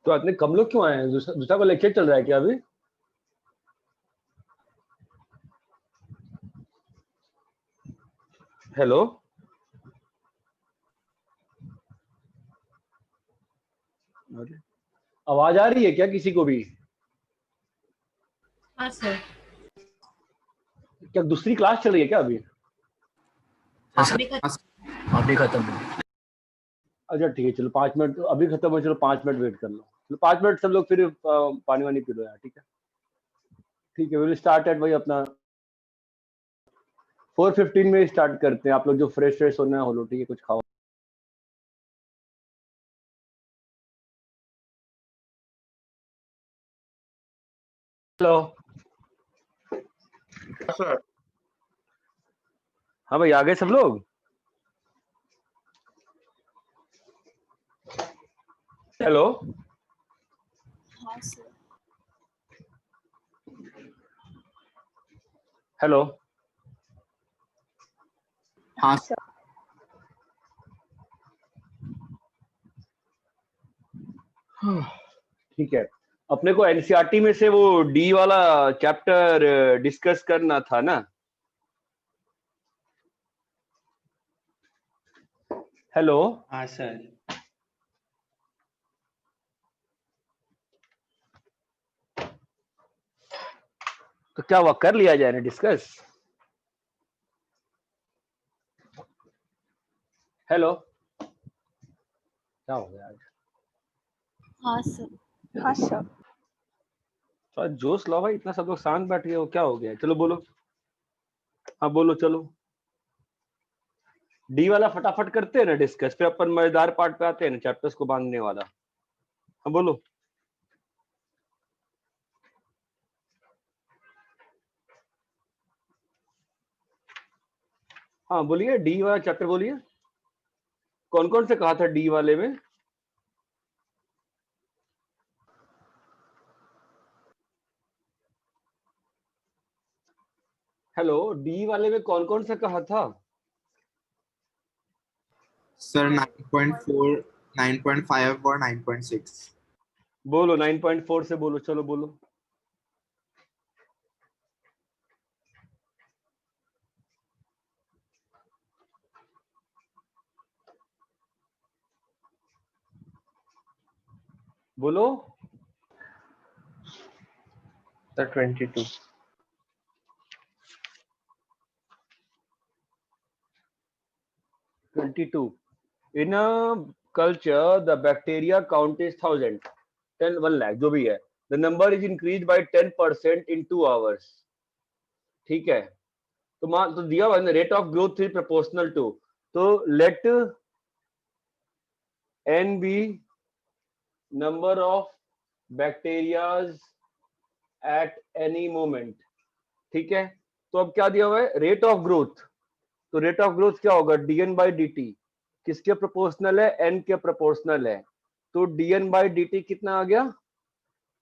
तो इतने कम लोग क्यों आए हैं? दूसरा को लेक्चर चल रहा है क्या अभी? हेलो, आवाज आ रही है क्या किसी को भी? हाँ सर। क्या दूसरी क्लास चल रही है क्या अभी? अभी खत्म हुआ। अच्छा ठीक है, चलो 5 मिनट अभी खत्म हो, चलो 5 मिनट वेट कर लो। चलो 5 मिनट सब लोग फिर पानी वानी पी लो यार। ठीक है, ठीक है, विल स्टार्ट एट वही अपना 4:15 में स्टार्ट करते हैं। आप लोग जो फ्रेश फ्रेश होना है हो लो, ठीक है, कुछ खाओ। Hello sir. हाँ भाई, आ गए सब लोग? हेलो, हाँ सर। हेलो, हाँ सर। ठीक है। अपने को एनसीईआरटी में से वो डी वाला चैप्टर डिस्कस करना था ना? हेलो, हाँ सर। तो क्या वह कर लिया जाए ना डिस्कस? हेलो, क्या हो गया आज? हाँ सर। हाँ सर। थोड़ा जोश लाओ भाई, इतना सब लोग शांत बैठ गए हो, क्या हो गया? चलो बोलो, हाँ बोलो, चलो डी वाला फटाफट करते हैं ना डिस्कस, फिर अपन मजेदार पार्ट पे आते हैं ना, चैप्टर्स को बांधने वाला। हाँ बोलो। हाँ बोलिए, डी वाला चैप्टर बोलिए। कौन कौन से कहा था डी वाले में? हेलो, डी वाले में कौन कौन सा कहा था? सर 9.4, 9.5 और 9.6। बोलो 9.4 से बोलो, चलो बोलो। बोलो sir 22। 22। In a culture, the bacteria count is 1000, 1 lakh जो भी है। The number is increased by 10% in 2 hours। ठीक है, तो मान तो दिया हुआ rate of growth is proportional to, तो let n be number of bacterias at any moment. ठीक है, तो अब क्या दिया हुआ है? Rate of growth. तो रेट ऑफ ग्रोथ क्या होगा? dn बाई dt किसके प्रोपोर्शनल है? n के प्रोपोर्शनल है। तो dn बाई dt कितना आ गया?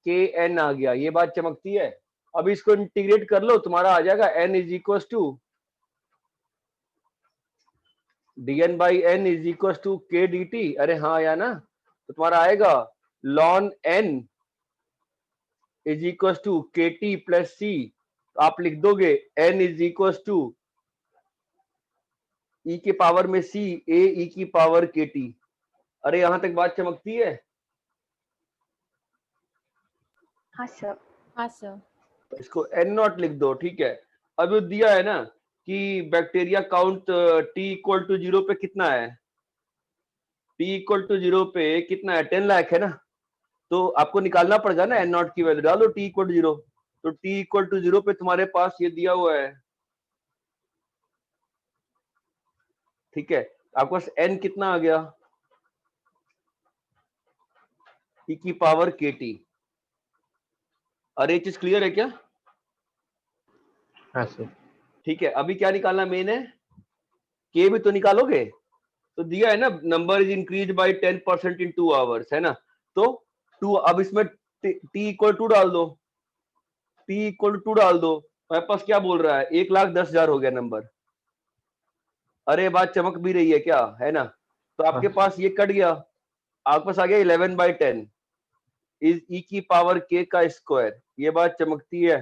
kn आ गया। ये बात चमकती है। अब इसको इंटीग्रेट कर लो, तुम्हारा आ जाएगा n is equal to dn by n is equal to k dt। अरे हाँ या ना, तो तुम्हारा आएगा ln n is equal to k t plus c. आप लिख दोगे n is equal to e k power में सी ए ई की पावर के टी। अरे यहां तक बात चमकती है? हाँ सर। हाँ सर। इसको एन नॉट लिख दो। ठीक है, अब ये दिया है ना कि bacteria count t equal to 0 पे कितना है? टी इक्वल टू 0 पे कितना है? 10 लाख है ना। तो आपको निकालना पड़ेगा ना, एन नॉट की वैल्यू डालो टी इक्वल टू 0। तो टी इक्वल टू 0 पे तुम्हारे पास ये दिया हुआ है। ठीक है, आपके पास एन कितना आ गया? ई की पावर के टी। अरे ये चीज क्लियर है क्या? हाँ सर। ठीक है, अभी क्या निकालना मेन है? के भी तो निकालोगे। तो दिया है ना, number is increase by 10% in 2 hours, है ना। तो 2, अब इसमें टी इक्वल टू डाल दो, टी इक्वल टू डाल दो। मेरे पास क्या बोल रहा है? 1,10,000 हो गया नंबर। अरे बात चमक भी रही है क्या? है ना। तो आपके पास ये कट गया, आपके पास आ गया 11/10। इज ई की पावर के का स्क्वायर। ये बात चमकती है।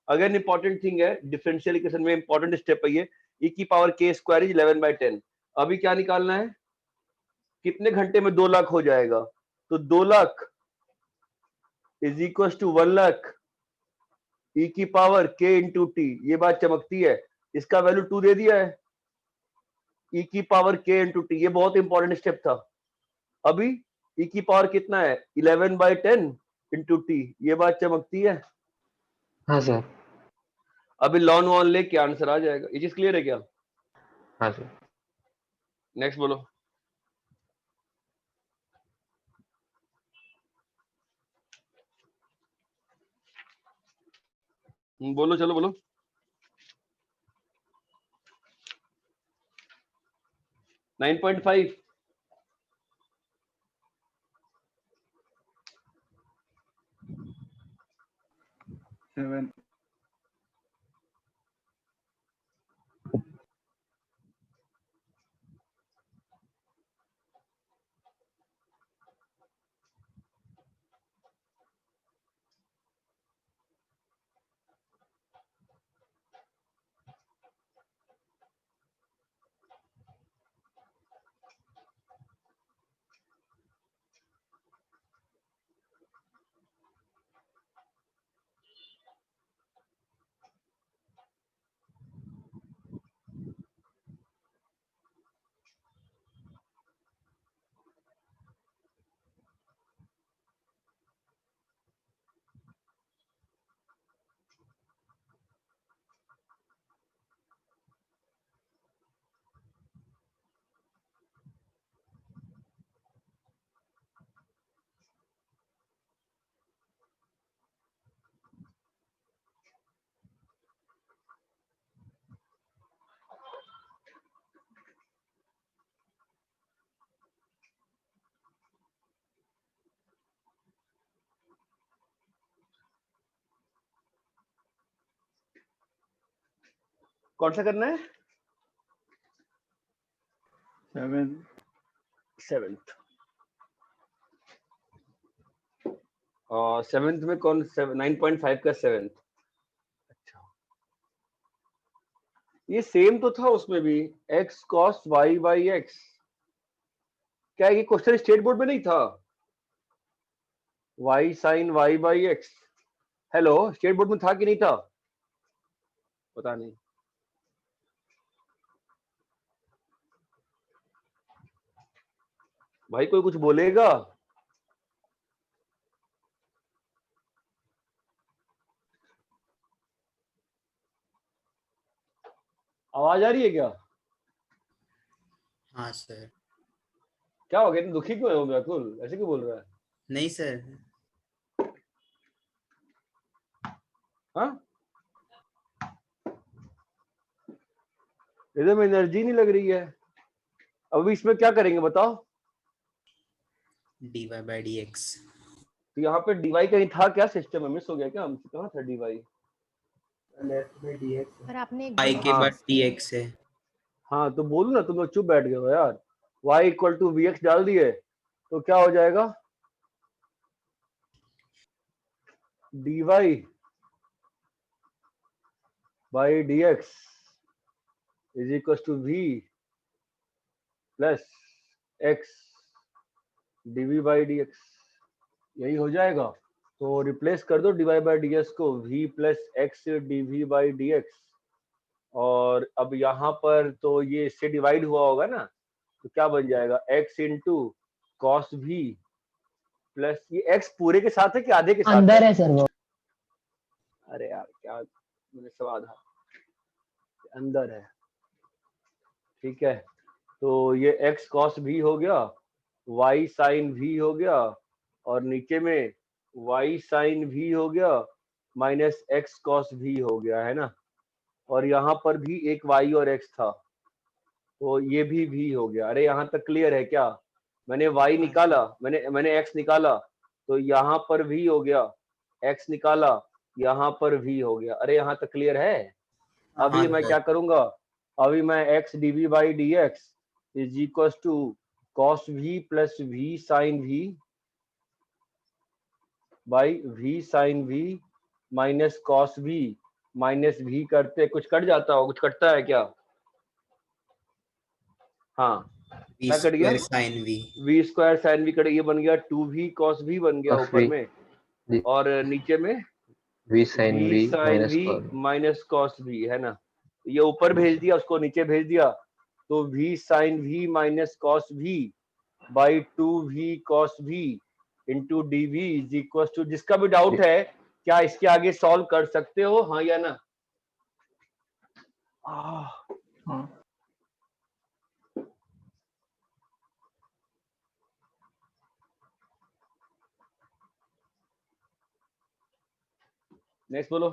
अगेन इंपॉर्टेंट थिंग है, डिफरेंशियल इक्वेशन में इंपॉर्टेंट स्टेप है ये। ई की पावर के स्क्वायर इज 11/10। अभी क्या निकालना है, कितने घंटे में 2 लाख हो जाएगा, तो 2 lakh is equal to 1 lakh e की पावर के इंटू टी। ये बात चमकती है। इसका वैल्यू 2 दे दिया है, ई की पावर के इंटू टी। ये बहुत इंपॉर्टेंट स्टेप था। अभी ई की पावर कितना है, 11/10 इंटू टी। ये बात चमकती है। हाँ सर। अभी लॉन वॉन लेके आंसर आ जाएगा। ये चीज क्लियर है क्या? हाँ सर। नेक्स्ट बोलो। बोलो, चलो बोलो। 9.5। 7. कौन सा करना है? 7. 7th। और 7th में कौन? 9.5 का 7th। अच्छा, ये सेम तो था उसमें भी, x cos y by x। क्या ये क्वेश्चन स्टेट बोर्ड में नहीं था? y sin y by x। Hello, state board में था कि नहीं था? पता नहीं। भाई कोई कुछ बोलेगा? आवाज आ रही है क्या? हाँ सर। क्या हो गया, तुम दुखी क्यों हो व्याकुल, ऐसे क्यों बोल रहा है? नहीं सर। हाँ, एकदम एनर्जी नहीं लग रही है। अभी इसमें क्या करेंगे बताओ? dy by dx। तो यहाँ पे डीवाई कहीं था क्या? सिस्टम में मिस हो गया क्या? हमसे कहाँ था डीवाई? पर आपने एक y गलत के हाँ। बाद dx है। हाँ तो बोलू ना, तुम लोग चुप बैठ गए हो यार। y equal to v x डाल दिए तो क्या हो जाएगा? dy by d x is equal to v plus x d v by d x. यही हो जाएगा। तो रिप्लेस कर दो d y by d x को v plus x d v by d x. और अब यहाँ पर तो ये इससे डिवाइड हुआ होगा ना, तो क्या बन जाएगा? x into cos v plus ये x पूरे के साथ है कि आधे के साथ अंदर है सर वो। अरे यार क्या, मैंने सब आधा अंदर है। ठीक है, तो ये x कॉस v हो गया, y साइन v हो गया, और नीचे में y साइन v हो गया माइनस x कॉस v हो गया, है ना। और यहाँ पर भी एक y और x था, तो ये भी v हो गया। अरे यहाँ तक क्लियर है क्या? मैंने y निकाला, मैंने x निकाला, तो यहाँ पर v हो गया, x निकाला, यहाँ पर v हो गया। अरे यहाँ तक क्लियर है? अभी हाँ मैं सर। क्या करूंगा? अभी मैं x dv by d x is equal to cos v plus v sine v by v sine v minus cos v minus v करते कुछ कट जाता हो, कुछ कटता है क्या? हाँ, V क्या कट गया? square sin V. v square sine v cut, ये बन गया 2v cos v बन गया cos ऊपर v में, जी, और नीचे में v sin v v sine minus v cos minus cos v, है ना? ये ऊपर भेज दिया, उसको नीचे भेज दिया, तो v sine v minus cos v by 2v cos v into dv is equal to, जिसका भी डाउट है क्या इसके आगे सॉल्व कर सकते हो, हाँ या ना? हाँ नेक्स्ट बोलो।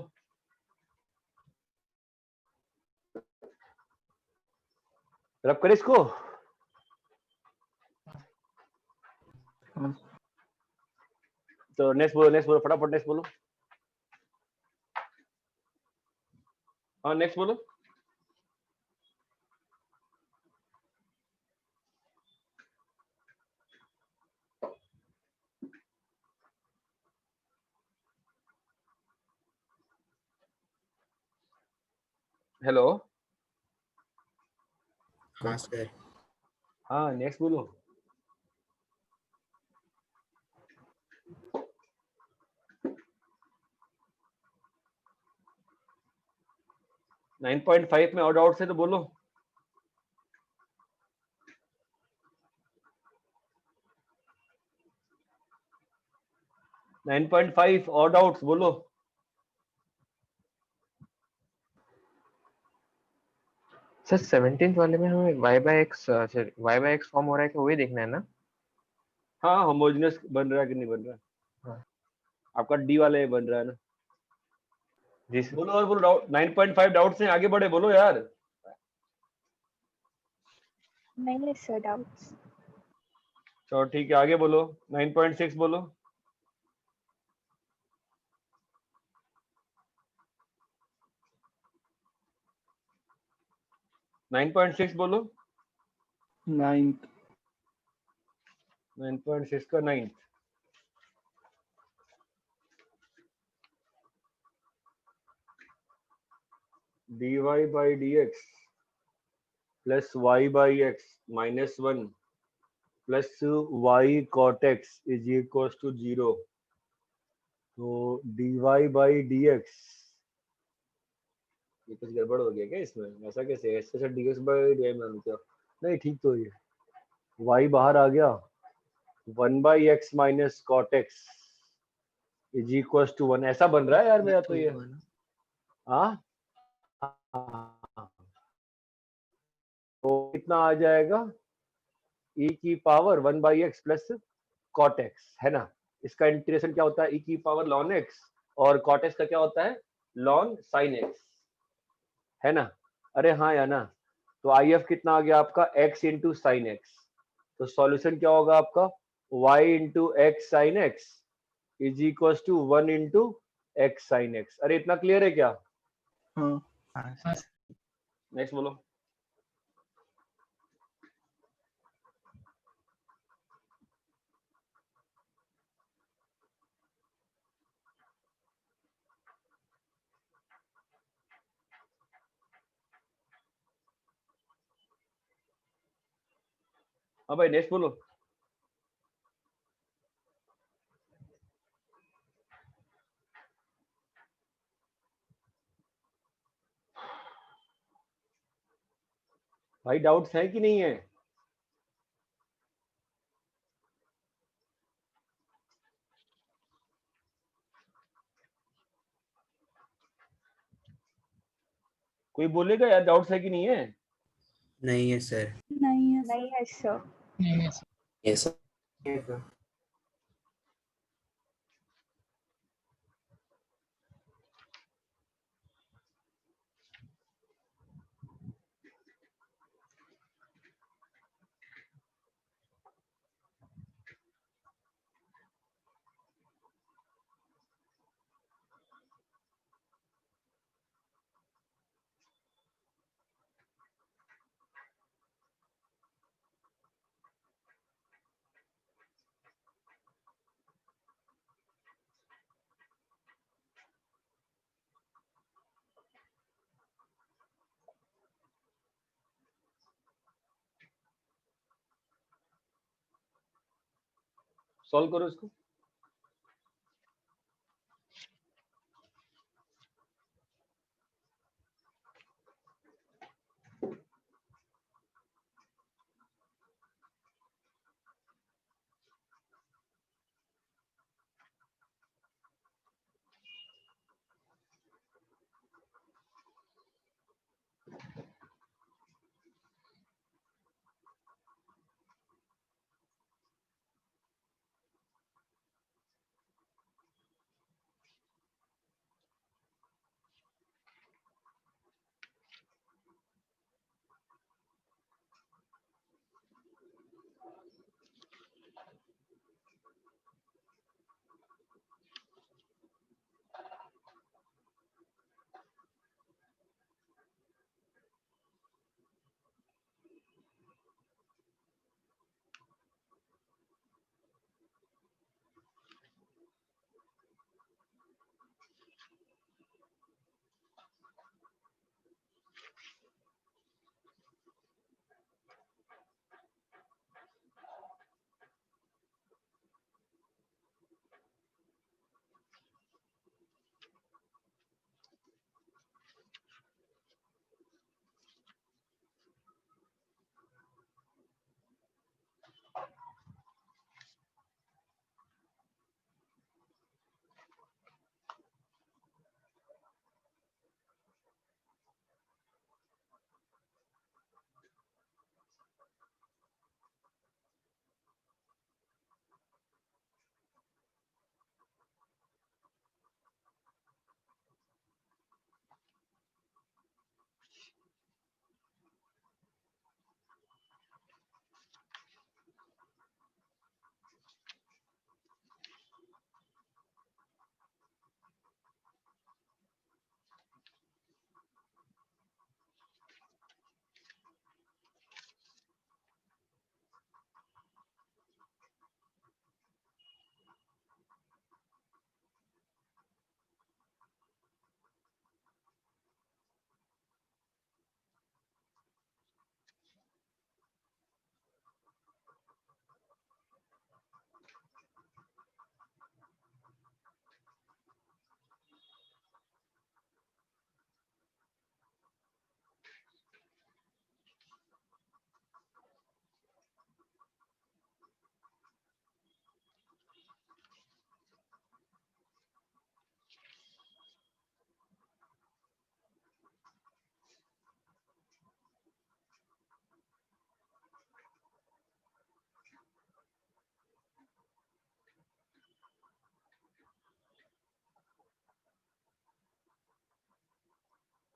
रब कर इसको। हाँ तो नेक्स्ट बोलो, नेक्स्ट बोलो, फटाफट नेक्स्ट बोलो। हाँ नेक्स्ट बोलो। हेलो। हाँ सर। हाँ नेक्स्ट बोलो। नाइन पॉइंट फाइव में और डाउट है तो बोलो। नाइन पॉइंट फाइव और डाउट्स बोलो। सर 17th वाले में हमें y by x फॉर्म हो रहा है कि वही देखना है ना? हाँ होमोजेनस बन रहा है कि नहीं बन रहा है? हाँ आपका डी वाले में बन रहा है ना? जी सर। बोलो और बोलो, डाउट 9.5 डाउट्स हैं, आगे बढ़े, बोलो यार। नहीं है सर डाउट्स। चलो ठीक है, आगे बोलो। 9.6 बोलो। नाइन पॉइंट सिक्स बोलो। 9th 9.6 का 9। dy by d x plus y by x minus one plus y cot x is equal to 0। तो dy बाई डी एक्स, ये कुछ गड़बड़ हो गया क्या इसमें? ऐसा कैसे? ऐसे से डी एक्स बाई डी मान क्या? नहीं ठीक तो ये y बाहर आ गया, 1/x minus cot x is equal to 1, ऐसा बन रहा है यार मेरा तो ये। हाँ तो कितना आ जाएगा? e की power 1/x plus cot x, है ना? इसका इंटीग्रेशन क्या होता है? e की पावर ln x, और कॉट एक्स का क्या होता है? ln sin x, है ना? अरे हाँ या ना? तो आई एफ कितना आ गया आपका? x into sine x. तो सॉल्यूशन क्या होगा आपका? y into x sine x is equal to 1 into x sine x. अरे इतना क्लियर है क्या? हाँ नेक्स्ट बोलो। हाँ भाई नेक्स्ट बोलो। भाई डाउट्स है कि नहीं है? कोई बोलेगा यार डाउट्स है कि नहीं है? नहीं है सर। नहीं है सर। Yes sir. सॉल्व करो इसको।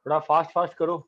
थोड़ा फास्ट फास्ट करो।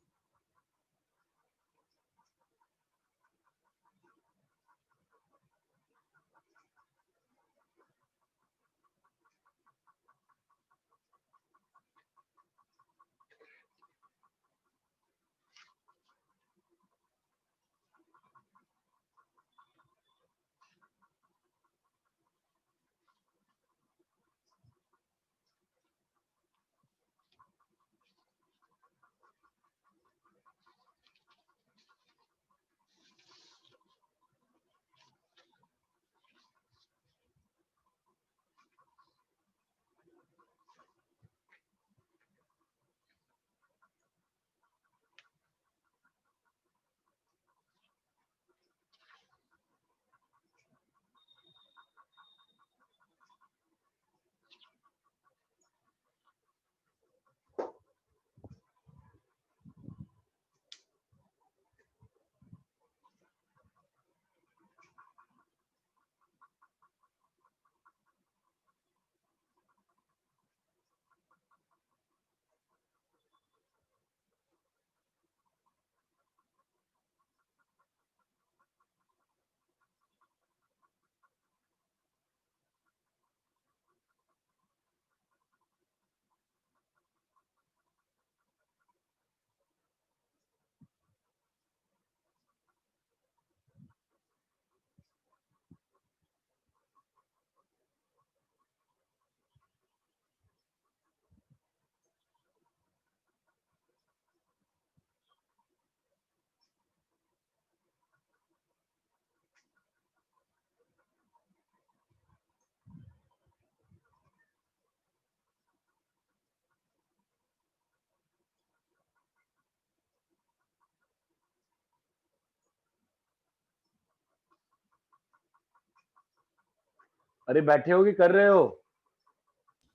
अरे बैठे हो कि कर रहे हो?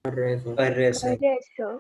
कर रहे हैं सर। Yes, sir.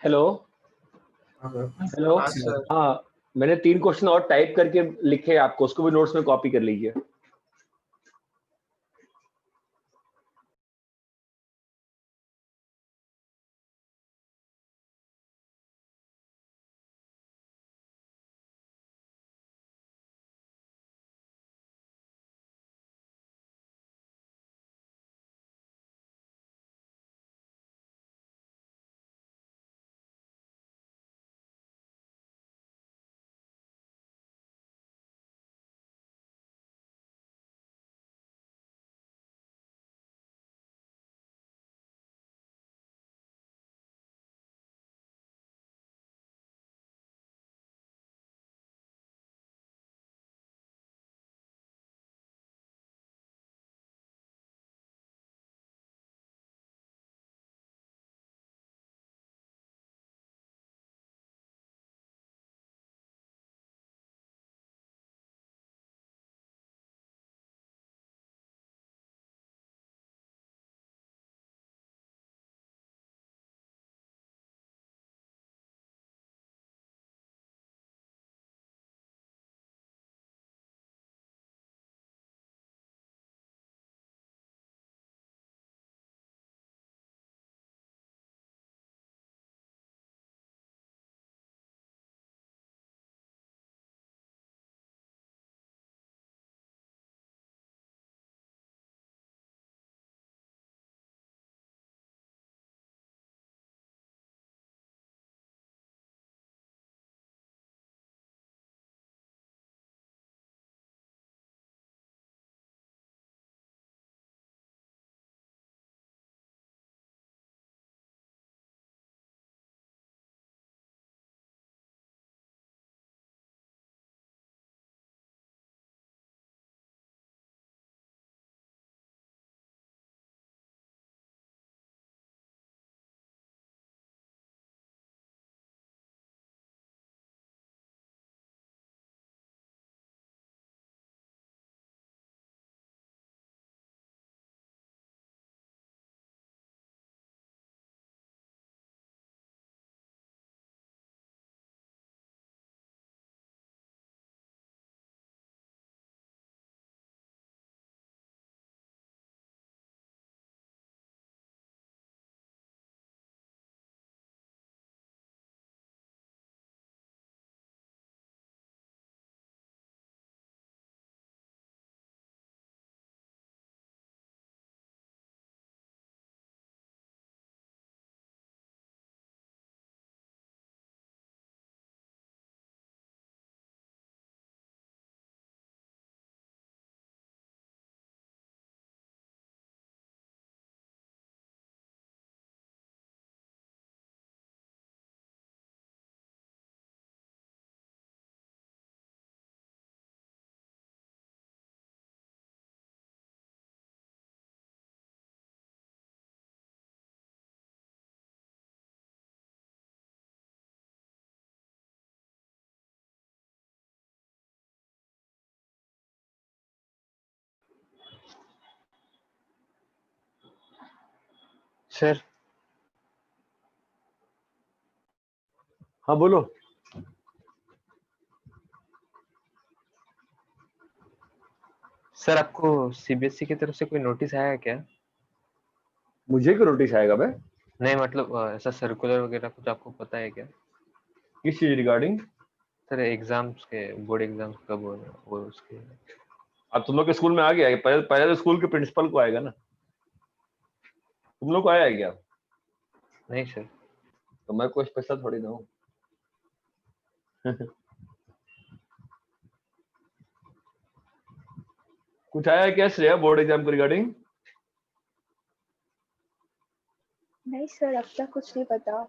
हेलो हाँ सर। हेलो। हाँ सर। हाँ, मैंने 3 क्वेश्चन और टाइप करके लिखे हैं आपको, उसको भी नोट्स में कॉपी कर लीजिए। सर हाँ बोलो। सर आपको सीबीएसई की तरफ से कोई नोटिस आया है क्या? मुझे क्यों नोटिस आएगा बे? नहीं मतलब ऐसा सर्कुलर वगैरह कुछ आपको पता है क्या? किस चीज रिगार्डिंग? सर एग्जाम्स के, बोर्ड एग्जाम्स कब हो रहे हैं वो उसके। अब तुम लोग के स्कूल में आ गया है? पहले पहले तो स्कूल के प्रिंसिपल को आएगा ना। तुम लोग को आया है क्या? नहीं सर। तो मैं कोई स्पेशल थोड़ी ना हूँ। कुछ आया है क्या श्रेया बोर्ड एग्जाम के रिगार्डिंग? नहीं सर, अब तक कुछ नहीं पता।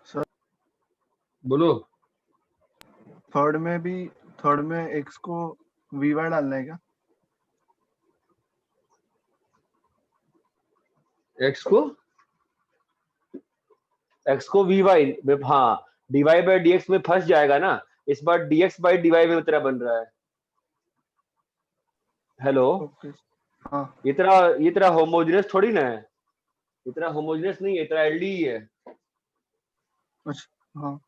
सर बोलो। थर्ड में एक्स को वी वाई डालना है क्या? एक्स को वी वाई में, हाँ डीवाई बाई डीएक्स में फंस जाएगा ना, इस बार डीएक्स बाई डीवाई में तेरा बन रहा है। हेलो, ओके हाँ ये तेरा होमोजेनस थोड़ी ना है, ये तेरा होमोजेनस नहीं है, तेरा एलडी ही है। अच्छा हाँ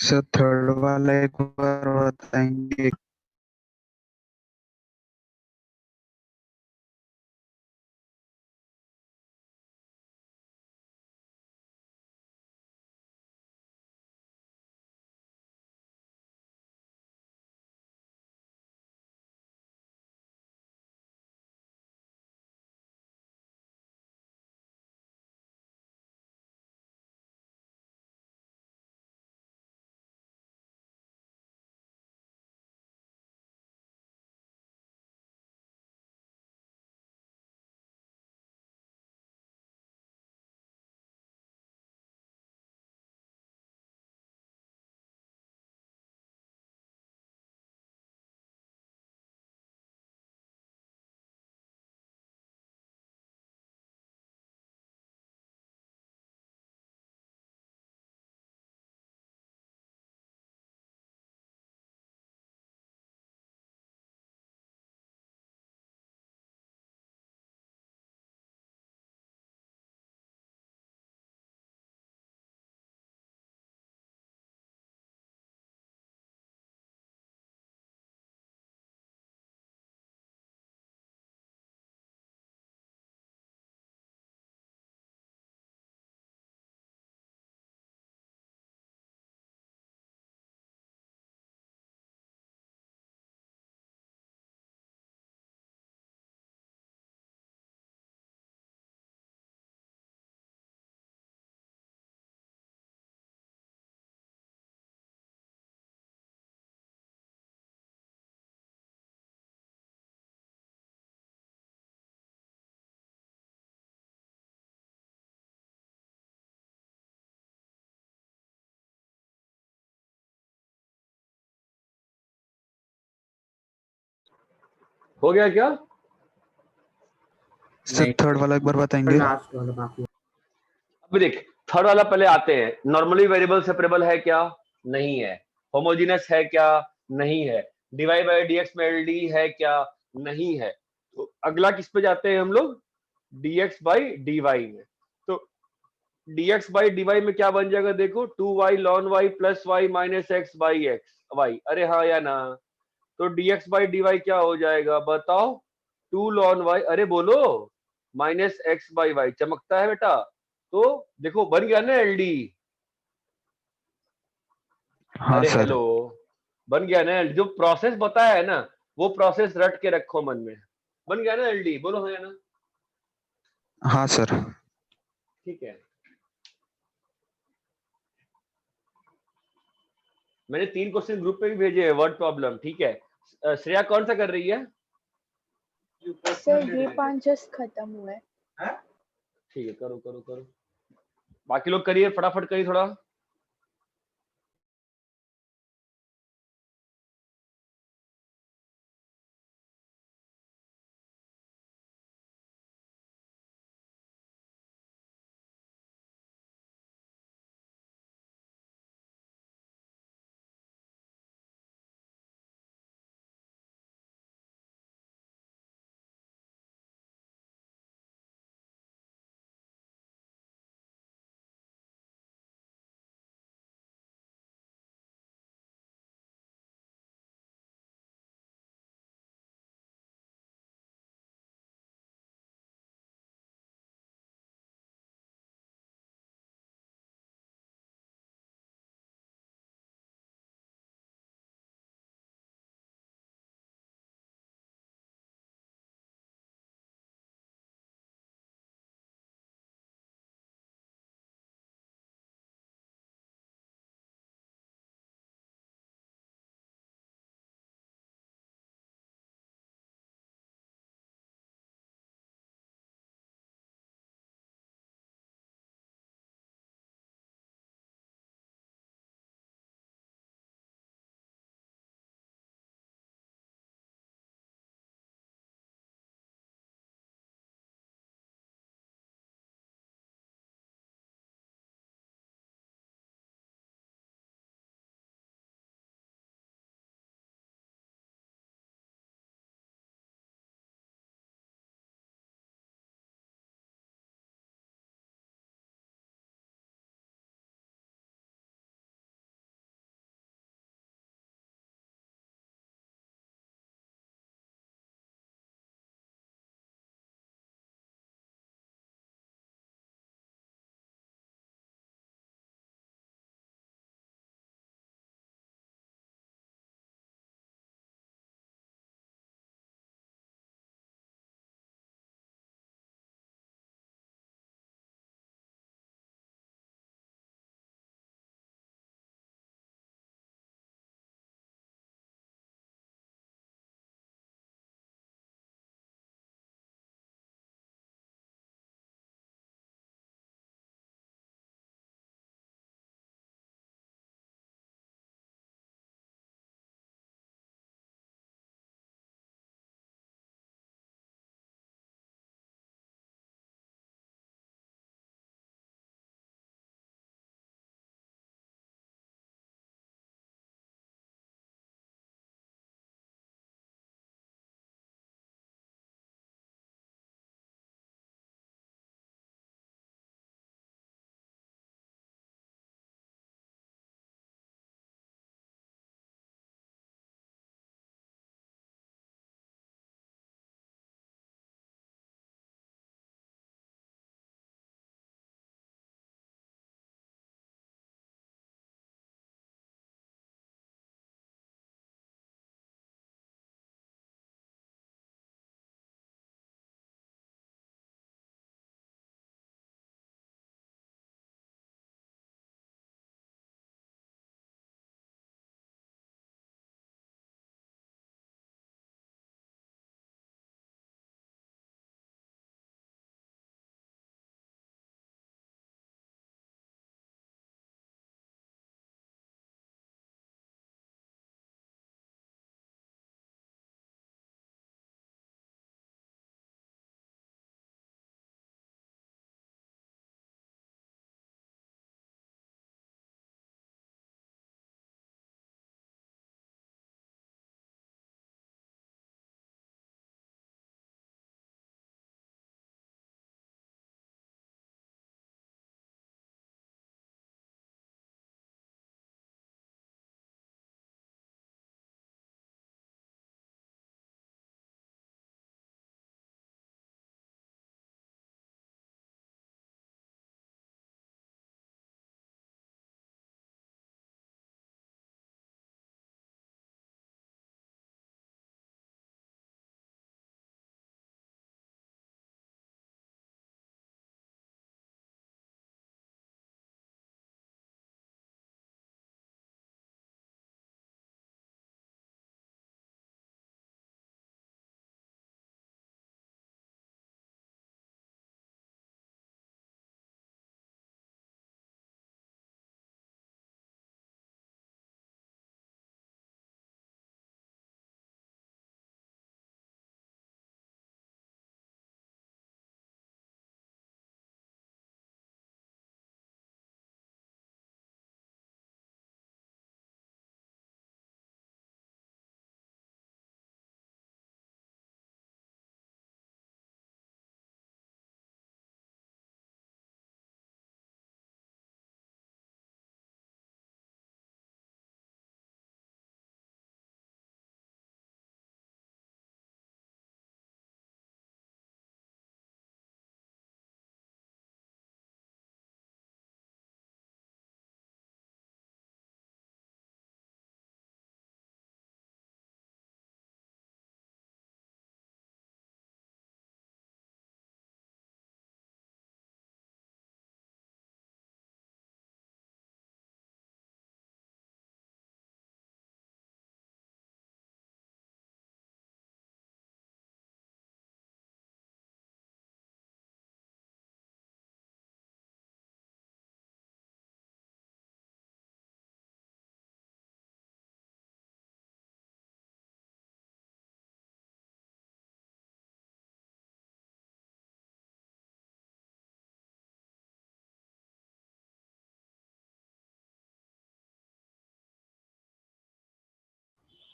सर थर्ड वाला एक बार बताएंगे? हो गया क्या? सर थर्ड वाला एक बार बताएंगे? लास्ट वाला बाकी है। अब देख, थर्ड वाला पहले आते हैं। नॉर्मली वेरिएबल सेपरेबल है क्या? नहीं है। होमोजेनस है क्या? नहीं है। डीवाई बाई डी एक्स में एलडी है क्या? नहीं है। तो अगला किस पे जाते हैं हम लोग? dx बाई dy में। तो dx बाई dy में क्या बन जाएगा देखो, 2y ln y plus y minus x by x y. अरे हाँ या ना? तो dx बाई dy क्या हो जाएगा बताओ? 2 ln y, अरे बोलो, माइनस एक्स बाई वाई। चमकता है बेटा? तो देखो बन गया ना एलडी। हाँ अरे सर। हेलो, बन गया ना LD? जो प्रोसेस बताया है ना, वो प्रोसेस रट के रखो मन में। बन गया ना एलडी? बोलो हाँ या ना? हाँ सर। ठीक है। मैंने 3 क्वेश्चन ग्रुप पे भी भेजे हैं, वर्ड प्रॉब्लम। ठीक है। श्रेया कौन सा कर रही है? सर ये 5 जस्ट खत्म हुआ है। ठीक है, करो करो करो। बाकी लोग करिए, फटाफट करिए थोड़ा।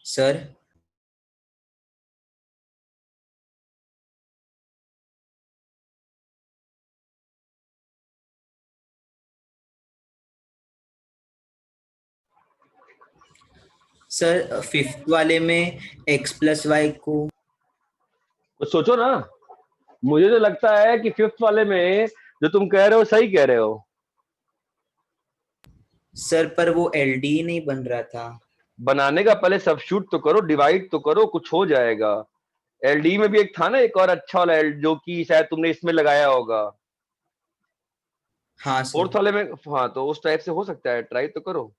सर सर फिफ्थ वाले में x प्लस वाई को तो सोचो ना, मुझे तो लगता है कि फिफ्थ वाले में जो तुम कह रहे हो सही कह रहे हो। सर पर वो एलडी नहीं बन रहा था। बनाने का पहले सब्स्टिट्यूट तो करो, डिवाइड तो करो, कुछ हो जाएगा। एलडी में भी एक था ना, एक और अच्छा वाला एल, जो कि शायद तुमने इसमें लगाया होगा हाँ सर। फोर्थ वाले में। हाँ, तो उस टाइप से हो सकता है, ट्राई तो करो।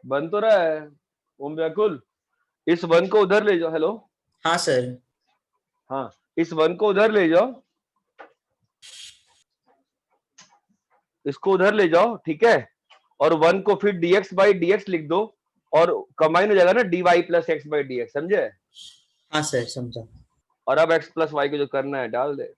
बन तो रहा है ओम व्याकुल। इस वन को उधर ले जाओ। हेलो। हाँ सर। हाँ, इस वन को उधर ले जाओ, इसको उधर ले जाओ, ठीक है। और वन को फिर dx बाई dx लिख दो, और कंबाइन हो जाएगा ना dy plus x by d x, समझे। हाँ सर समझा। और अब x प्लस वाई को जो करना है डाल दे।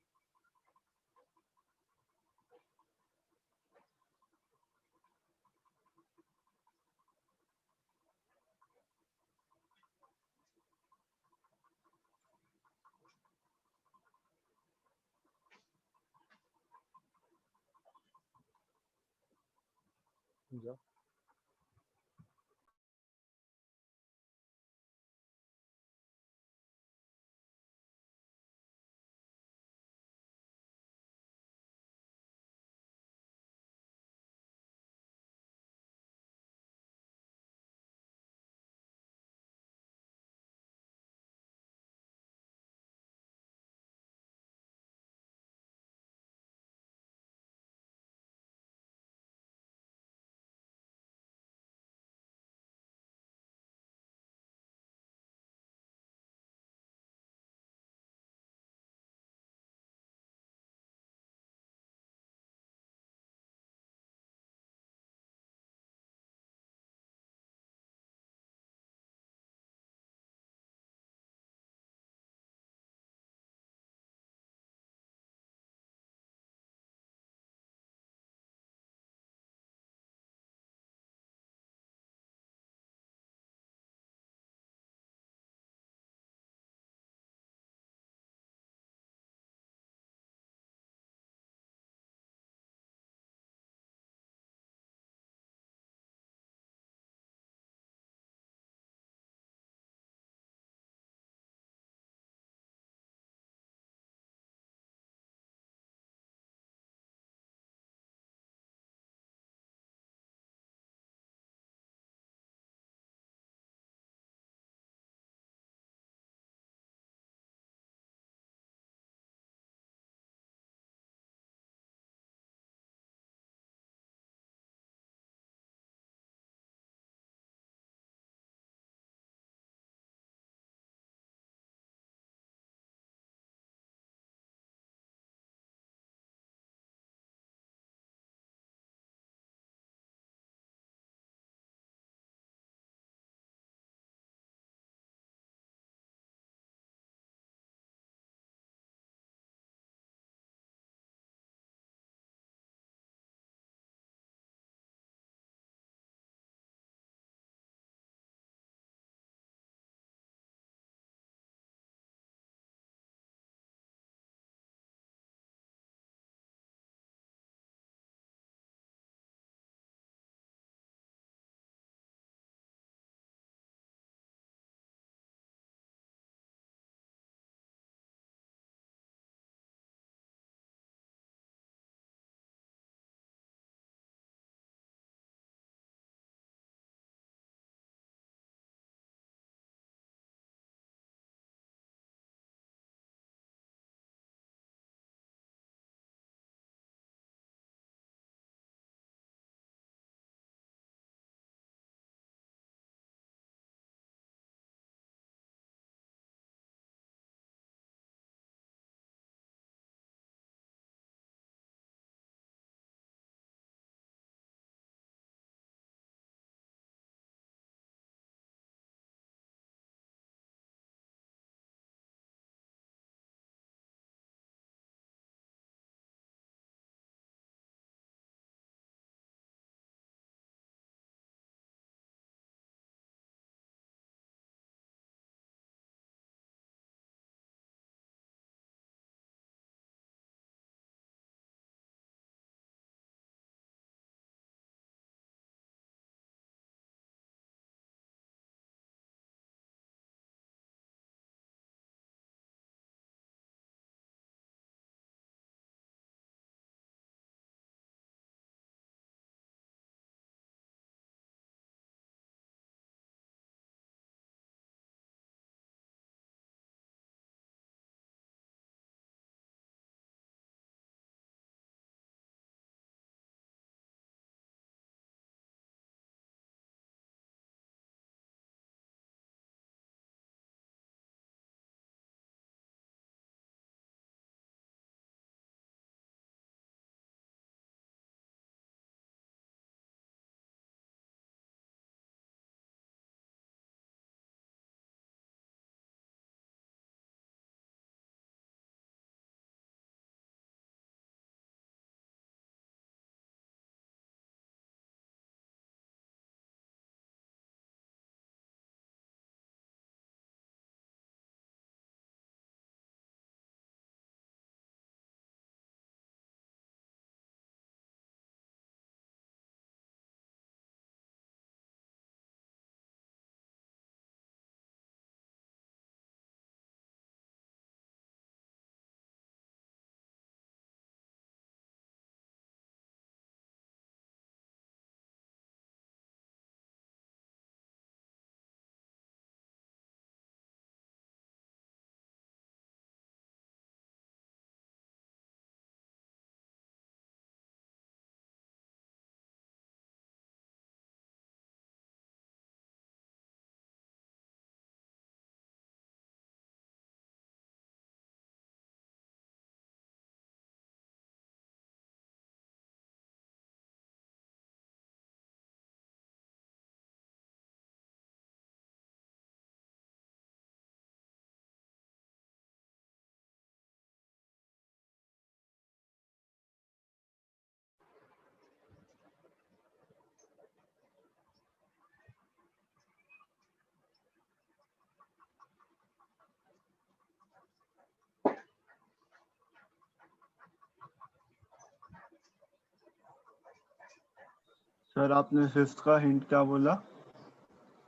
सर आपने फिफ्थ का हिंट क्या बोला?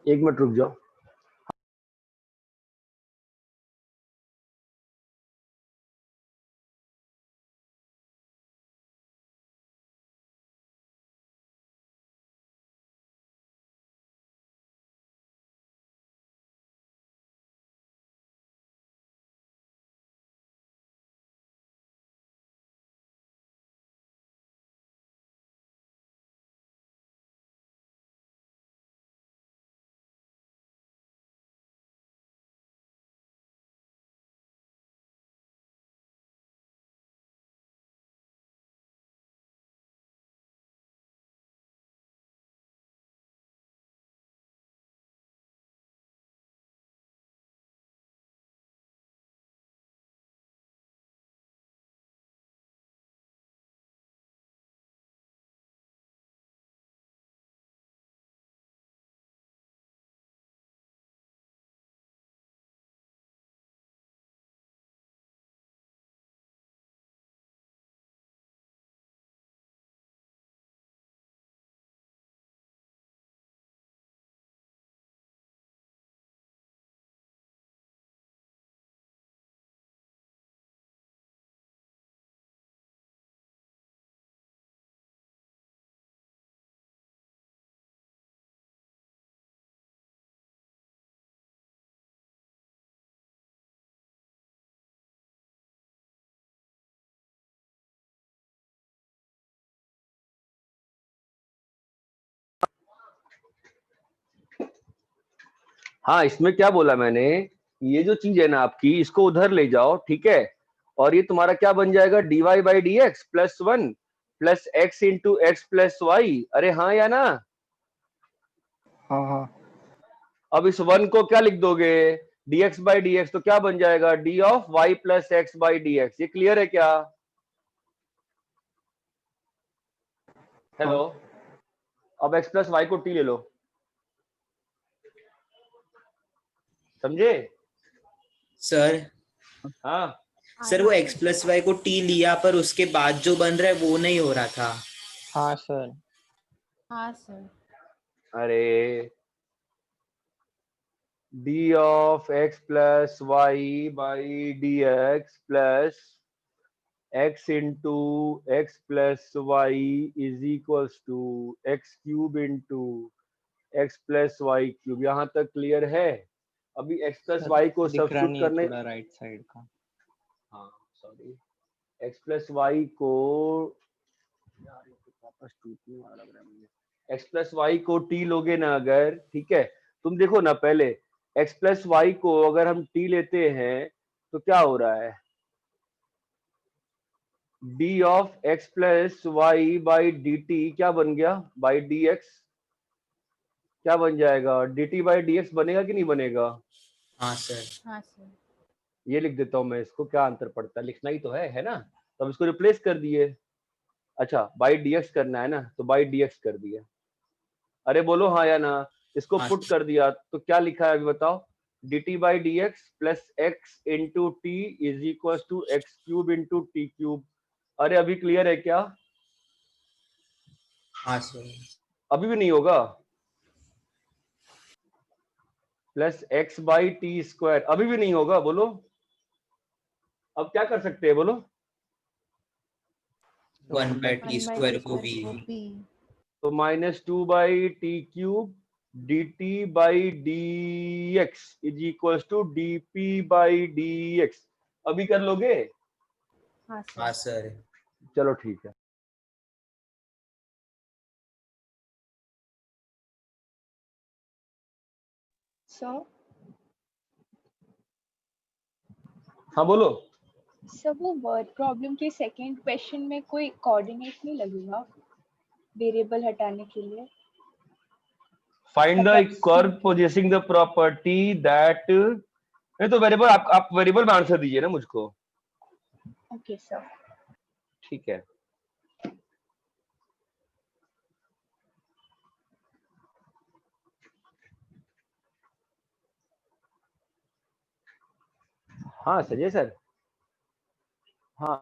एक मिनट रुक जाओ। हाँ, इसमें क्या बोला मैंने, ये जो चीज है ना आपकी, इसको उधर ले जाओ, ठीक है, और ये तुम्हारा क्या बन जाएगा, dy by d x plus one plus x into x plus y. अरे हाँ या ना? हाँ हाँ। अब इस वन को क्या लिख दोगे, dx बाई डी एक्स, तो क्या बन जाएगा, d of y plus x by d x. ये क्लियर है क्या? हेलो, अब x प्लस वाई को t ले लो, समझे? सर हाँ, सर वो x प्लस वाई को t लिया पर उसके बाद जो बन रहा है वो नहीं हो रहा था। हाँ सर। हाँ सर। अरे d of x plus y by d x plus x into x plus y is equals to x cube into x plus y cube. यहाँ तक क्लियर है? अभी x प्लस वाई को सब्स्टिट्यूट करने, थोड़ा right side का। हाँ sorry, x plus y को, यार ये तो वापस टूटने वाला लग रहा है मुझे। x प्लस वाई को t लोगे ना अगर, ठीक है, तुम देखो ना पहले, x प्लस वाई को अगर हम t लेते हैं तो क्या हो रहा है, d of x plus y by d t क्या बन गया, बाई डी एक्स क्या बन जाएगा, dt बाई डी एक्स बनेगा कि नहीं बनेगा? हाँ सर। हाँ सर। ये लिख देता हूं मैं इसको, क्या अंतर पड़ता है, लिखना ही तो है ना? तो अब इसको रिप्लेस कर दिए। अच्छा, बाई dx करना है ना, तो बाई dx कर दिया। अरे बोलो हाँ या ना? इसको हाँ पुट कर दिया तो क्या लिखा है अभी बताओ, dt by d x plus x into t is equal to x cube into t cube. अरे अभी क्लियर है क्या? हाँ सर। अभी भी नहीं होगा? Plus x by T square, अभी भी नहीं होगा, बोलो अब क्या कर सकते हैं, बोलो? 1/t² को v। तो minus two by t cube d t by d x is equal to d p by d x. अभी कर लोगे? हाँ हाँ सर। सर। चलो ठीक है। सर हाँ बोलो। सर वो वर्ड प्रॉब्लम के सेकंड क्वेश्चन में कोई कोऑर्डिनेट नहीं लगेगा वेरिएबल हटाने के लिए? Find the curve possessing the property that, नहीं तो वेरिएबल, आप वेरिएबल में आंसर दीजिए ना मुझको। Okay sir. ठीक है, हाँ सही सर। हाँ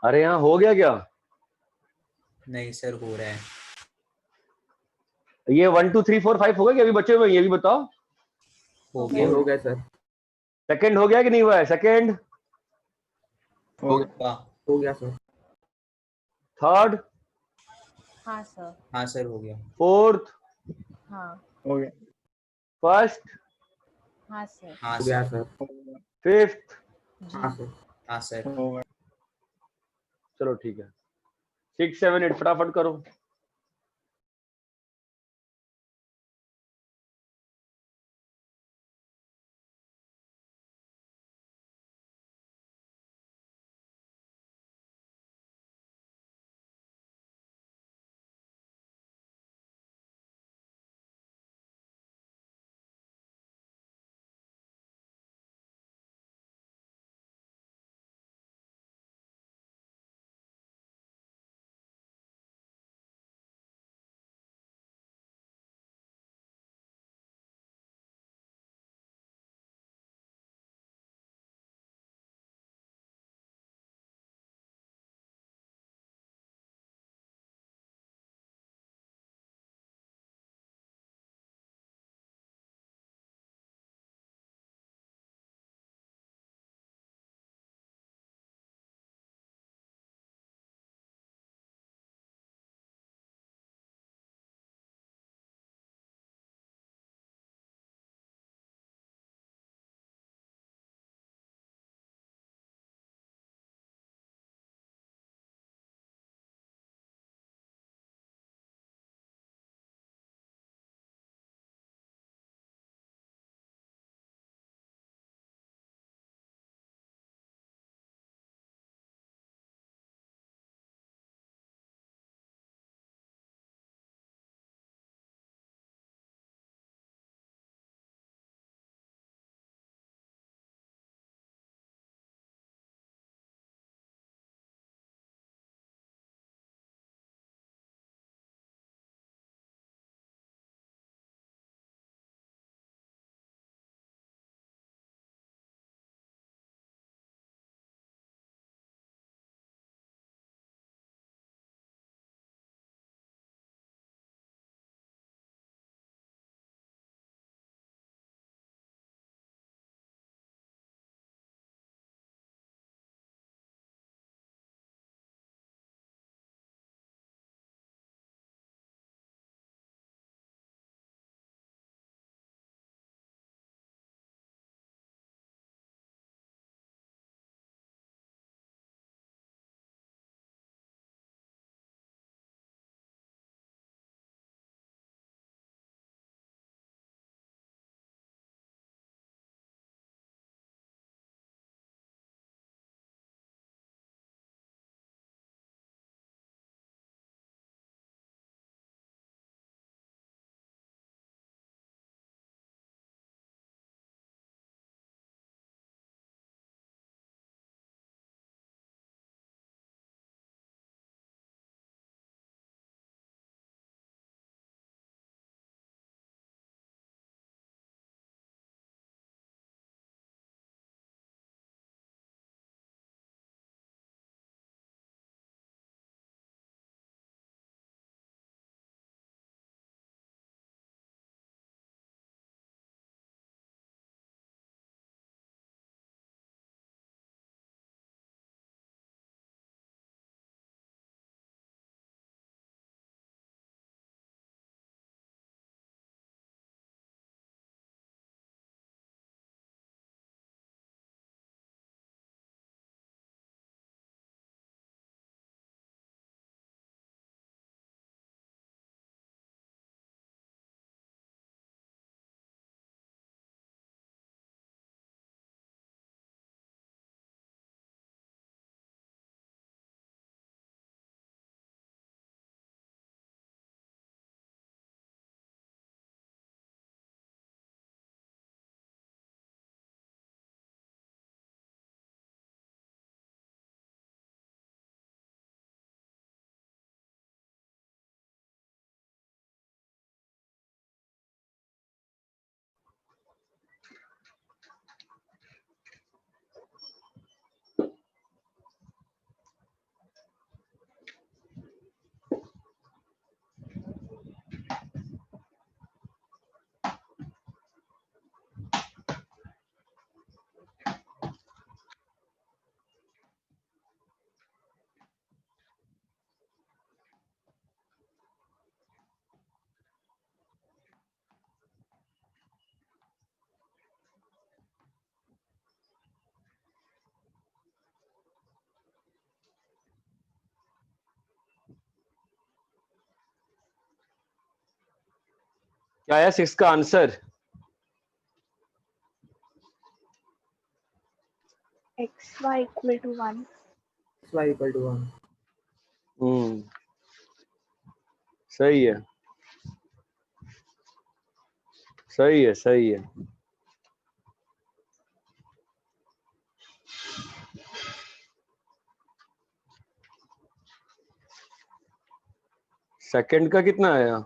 अरे यहाँ हो गया क्या? नहीं सर हो रहा है। ये 1 2 3 4 5 हो गया क्या? अभी बचे हुए हैं, ये भी बताओ। हो गया। गया। हो गया सर। सेकंड हो गया कि नहीं हुआ है? सेकंड, हो गया। वाह, हो गया सर। थर्ड, हाँ सर। हाँ सर हो गया। फोर्थ, हाँ। हो गया। फर्स्ट, हाँ सर। हाँ हो गया सर। सर। हो गया। फिफ्थ। हाँ जी। सर। हाँ सर। हो गया। चलो ठीक है, 6 7 8 फटाफट करो। क्या है 6 का answer? xy equal to 1. y equal to 1. सही है, सही है, सही है। सेकंड का कितना आया?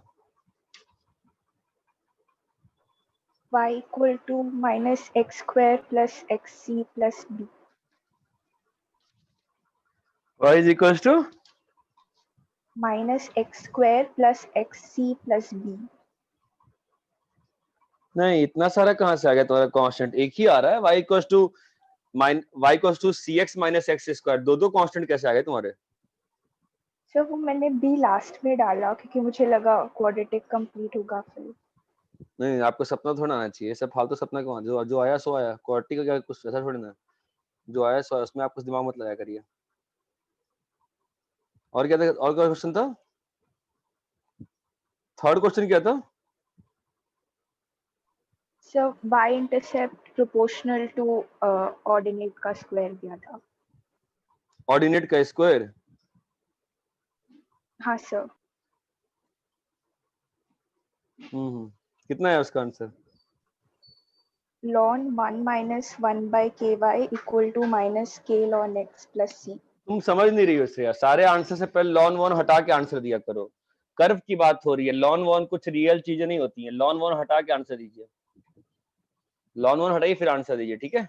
y equal to minus x square plus xc plus b. y is equals to Minus x square plus xc plus b. नहीं, इतना सारा कहाँ से आ गया तुम्हारा कांस्टेंट? एक ही आ रहा है, y equals to y equals to cx minus x square. दो कांस्टेंट कैसे आ गए तुम्हारे? सर वो मैंने b लास्ट में डाला क्योंकि मुझे लगा क्वाड्रेटिक कंप्लीट होगा फिर। नहीं, आपको सपना थोड़ा आना चाहिए, सब फालतू सपना क्यों? जो आया सो आया। क्वाड्रेटिक का क्या कुछ ऐसा थोड़ी ना है। जो आया सो आया, उसमें आप कुछ दिमाग मत लगाया करिए। और क्या था? और क्या क्वेश्चन था? थर्ड क्वेश्चन क्या था? Sir y intercept proportional to ordinate का स्क्वायर दिया था। ऑर्डिनेट का स्क्वायर? हाँ सर। कितना है उसका answer? ln 1 minus 1 by ky equal to minus k ln x plus c. तुम समझ नहीं रही हो इससे यार। सारे आंसर से पहले लॉन वन हटा के आंसर दिया करो। कर्व की बात हो रही है, लॉन वन कुछ रियल चीजें नहीं होती हैं। लॉन वन हटा के आंसर दीजिए। लॉन वन हटाइए फिर आंसर दीजिए, ठीक है?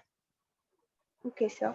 Okay sir.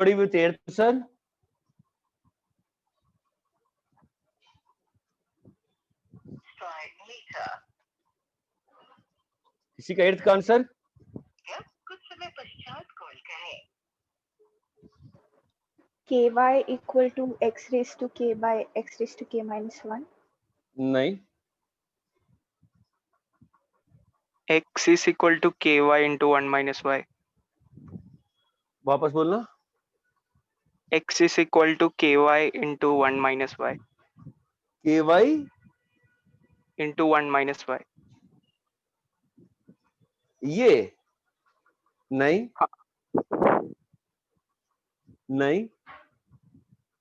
बड़ी विथ एर्थ सर। किसी का एर्थ का answer? ky equal to x raised to k by x raised to k minus 1. नहीं। x is equal to ky into 1 minus y. वापस बोलना। x is equal to ky into 1 minus y के Y into 1 minus y. ये नहीं, नहीं।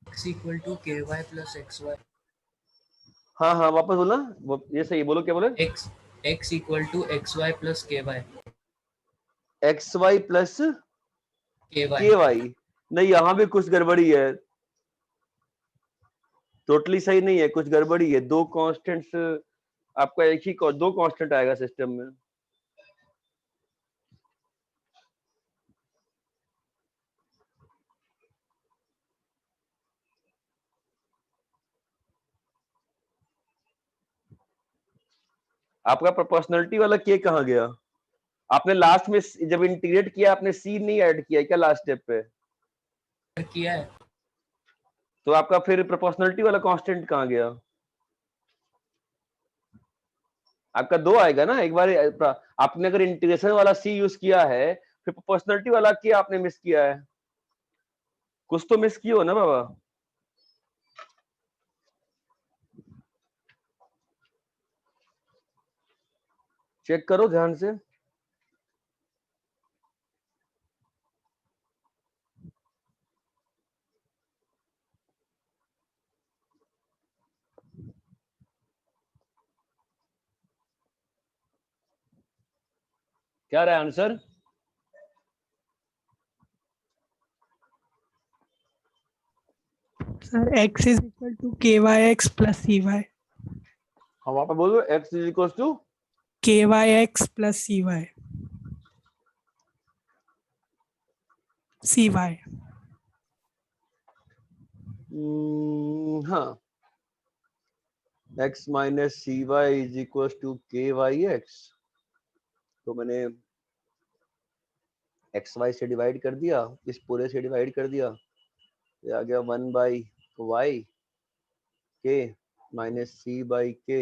x equal to ky plus xy. हाँ हाँ, वापस बोलना। ये सही, बोलो क्या बोले? x equal to xy plus ky. X y plus ky. K y. नहीं, यहाँ भी कुछ गड़बड़ी है। टोटली सही नहीं है, कुछ गड़बड़ी है। दो कांस्टेंट्स आपका एक ही दो कांस्टेंट आएगा सिस्टम में। आपका प्रोपोर्शनलिटी वाला के कहाँ गया? आपने लास्ट में जब इंटीग्रेट किया आपने सी नहीं ऐड किया क्या लास्ट स्टेप पे? किया है। तो आपका फिर प्रोपोर्शनलिटी वाला कांस्टेंट कहाँ गया? आपका दो आएगा ना। एक बार आपने अगर इंटीग्रेशन वाला सी यूज किया है, फिर प्रोपोर्शनलिटी वाला के आपने मिस किया है। कुछ तो मिस किया हो ना बाबा। चेक करो ध्यान से। क्या रहा है answer? Sir x is equal to k y x plus c y. हाँ वहां पे बोलो x is equal to k y x plus c y. C y. हाँ x minus c y is equal to k y x. तो मैंने x Y से divide कर दिया, इस पूरे से डिवाइड कर दिया, ये आ गया 1/y के माइनस सी बाई के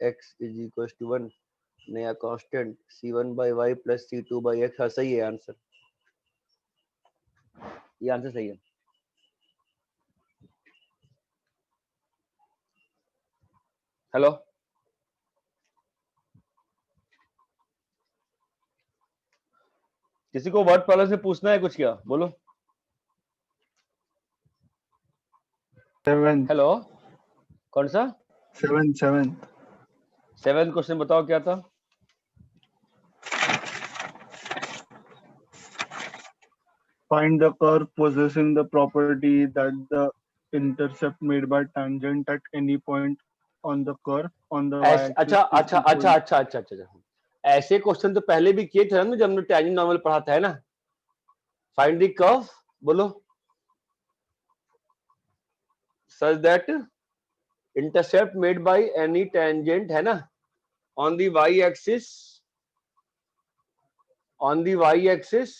एक्स इज इक्वल टू 1. नया कांस्टेंट c1/y प्लस c2/x. हाँ सही है आंसर, ये आंसर सही है. हेलो किसी को वर्ड प्रॉब्लम से पूछना है कुछ क्या? बोलो. 7 हेलो कौन सा 7 7th क्वेश्चन बताओ क्या था? Find the curve possessing the property that the intercept made by tangent at any point on the curve on the y-axis अच्छा is अच्छा equal अच्छा अच्छा अच्छा अच्छा अच्छा. ऐसे क्वेश्चन तो पहले भी किए थे ना जब हमने टेंजेंट नॉर्मल पढ़ा था, है ना. फाइंड द कर्व बोलो. Such that intercept made by any tangent, है ना, on the y axis, on the y axis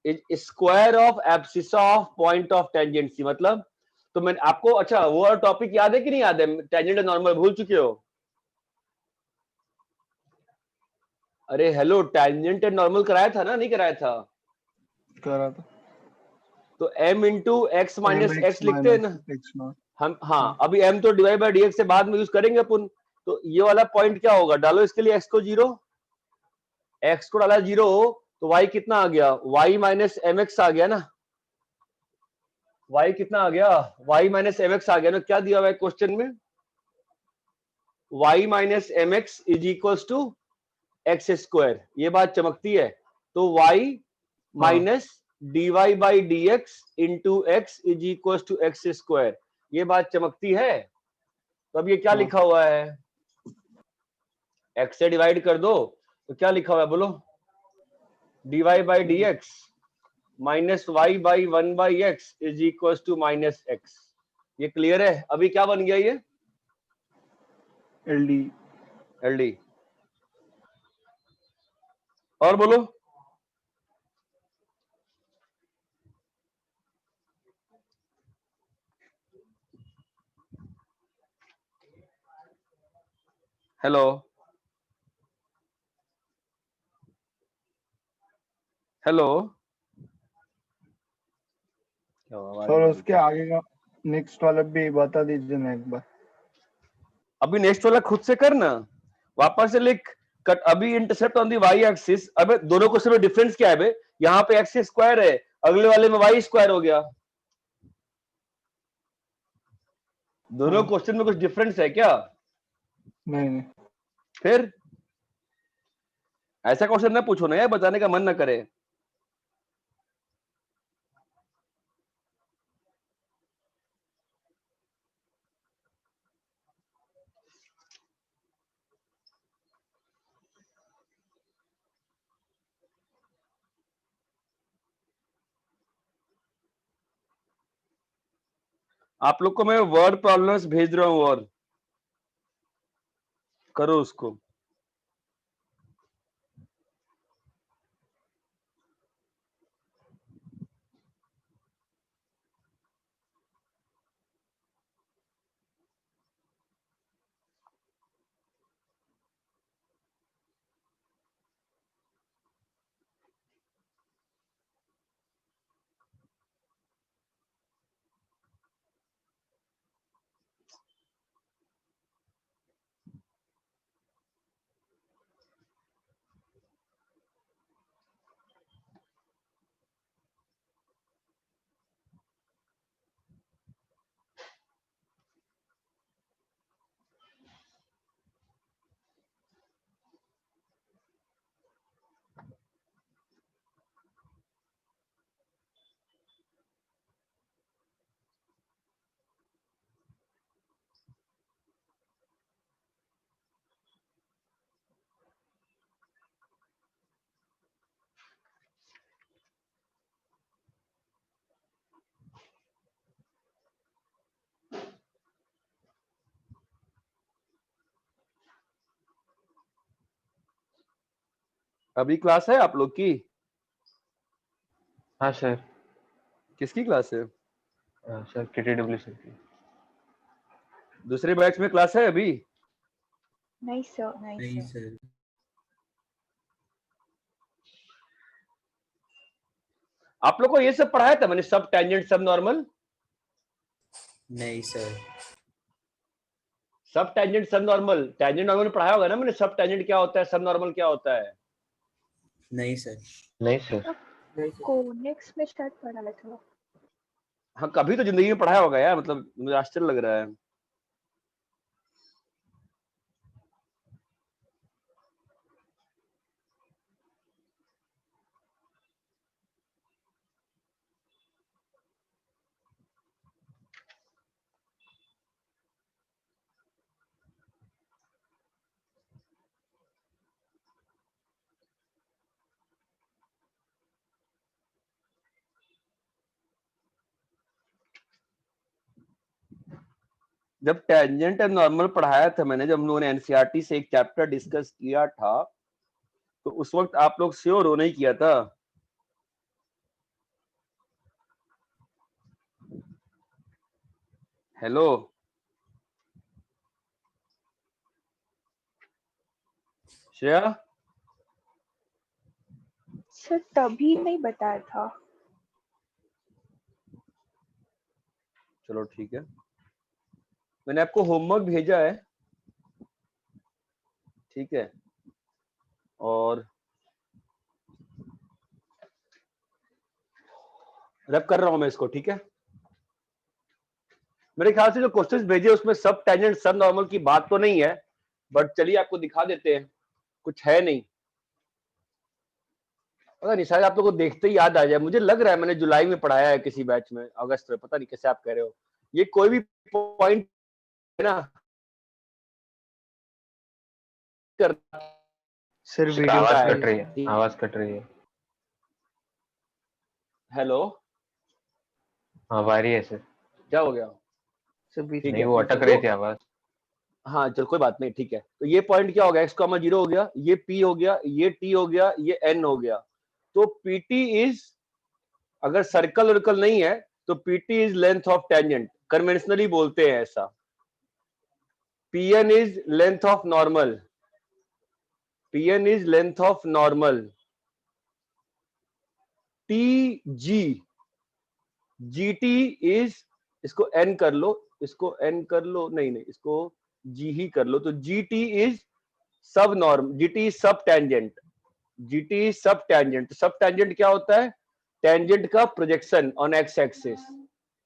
is square of abscissa of point of tangency. मतलब तो मैंने आपको, अच्छा वो और टॉपिक याद है कि नहीं याद है? टेंजेंट नॉर्मल भूल चुके हो? अरे हेलो, टेंजेंट नॉर्मल कराया था ना, नहीं कराया था? करा था तो m into x minus mx x लिखते हैं ना minus x naught. हम. हाँ अभी m तो डिवाइड बाय dx से बाद में यूज करेंगे अपन. तो ये वाला पॉइंट क्या होगा? डालो इसके लिए x को 0, x को डाला 0 तो y कितना आ गया? y माइनस एम एक्स आ गया ना. y कितना आ गया? y माइनस एम एक्स आ गया ना. क्या दिया हुआ है क्वेश्चन में? y minus m x is equal to x square. ये बात चमकती है. तो y minus dy by d x into x is equal to x square. ये बात चमकती है. तो अब ये क्या हाँ. लिखा हुआ है? x से डिवाइड कर दो तो क्या लिखा हुआ है बोलो? dy by d x minus y by 1/x is equal to minus x. ये क्लियर है? अभी क्या बन गया ये? LD LD. और बोलो. Hello hello. सर उसके आगे का नेक्स्ट वाला भी बता दीजिए ना एक बार. अभी नेक्स्ट वाला खुद से करना, वापस से लिख. कट अभी intercept on the y axis. अबे दोनों क्वेश्चन में डिफरेंस क्या है बे? यहाँ पे एक्स स्क्वायर है, अगले वाले में वाई स्क्वायर हो गया. दोनों क्वेश्चन में कुछ डिफरेंस है क्या? नहीं फिर ऐसा क्वेश्चन ना पूछो ना यार, बताने का मन ना करे. आप लोग को मैं वर्ड प्रॉब्लम्स भेज रहा हूं और करो उसको. अभी क्लास है आप लोग की? हाँ सर। किसकी क्लास है? सर KTW सर की। दूसरे बैच में क्लास है अभी? नहीं सर, नहीं सर। आप लोग को ये सब पढ़ाया था मैंने, सब टेंजेंट सब नॉर्मल? नहीं सर। सब टेंजेंट सब नॉर्मल, टेंजेंट नॉर्मल पढ़ाया होगा ना मैंने, सब टेंजेंट क्या होता है, सब नॉर्मल क्या होता है? नहीं सर। नहीं सर। कोनिक्स में शायद पढ़ा था। हाँ कभी तो जिंदगी में पढ़ाया होगा यार, मतलब मुझे आश्चर्य लग रहा है। जब टेंजेंट एंड नॉर्मल पढ़ाया था मैंने, जब हम लोगों ने एनसीईआरटी से एक चैप्टर डिस्कस किया था, तो उस वक्त आप लोग श्योर हो नहीं किया था? हेलो श्रेया? सर तभी नहीं बताया था। चलो ठीक है, मैंने आपको होमवर्क भेजा है, ठीक है? और रब कर रहा हूं मैं इसको, ठीक है? मेरे ख्याल से जो क्वेश्चंस भेजे उसमें सब टेंजेंट सब नॉर्मल की बात तो नहीं है, बट चलिए आपको दिखा देते हैं, कुछ है नहीं। पता नहीं, शायद आप लोगों को देखते ही याद आ जाए, मुझे लग रहा है मैंने जुलाई में पढ़ाया है किसी बैच में, अगस्त में, पता नहीं कैसे आप कह रहे हो। ये कोई भी पॉइंट है ना कर सर सर वीडियो आवाज है। कट रही है, आवाज कट रही है। हेलो, हाँ आ रही है सर। क्या हो गया? सर बीच ठीक नहीं है, वो अटक रही तो थी आवाज। हाँ चल कोई बात नहीं, ठीक है। तो ये पॉइंट क्या हो गया, x, 0 हो गया, ये p हो गया, ये t हो गया, ये n हो गया। तो pt इज, अगर सर्कल वर्कल नहीं है तो pt is length of tangent, conventionally बोलते हैं ऐसा। pn is length of normal, pn is length of normal. tg, gt is, इसको n कर लो, इसको n कर लो, नहीं नहीं इसको g ही कर लो, तो gt इज सब नॉर्म, gt इज सब टेंजेंट, gt इज सब टेंजेंट। सब टेंजेंट क्या होता है? टेंजेंट का प्रोजेक्शन ऑन एक्स एक्सिस।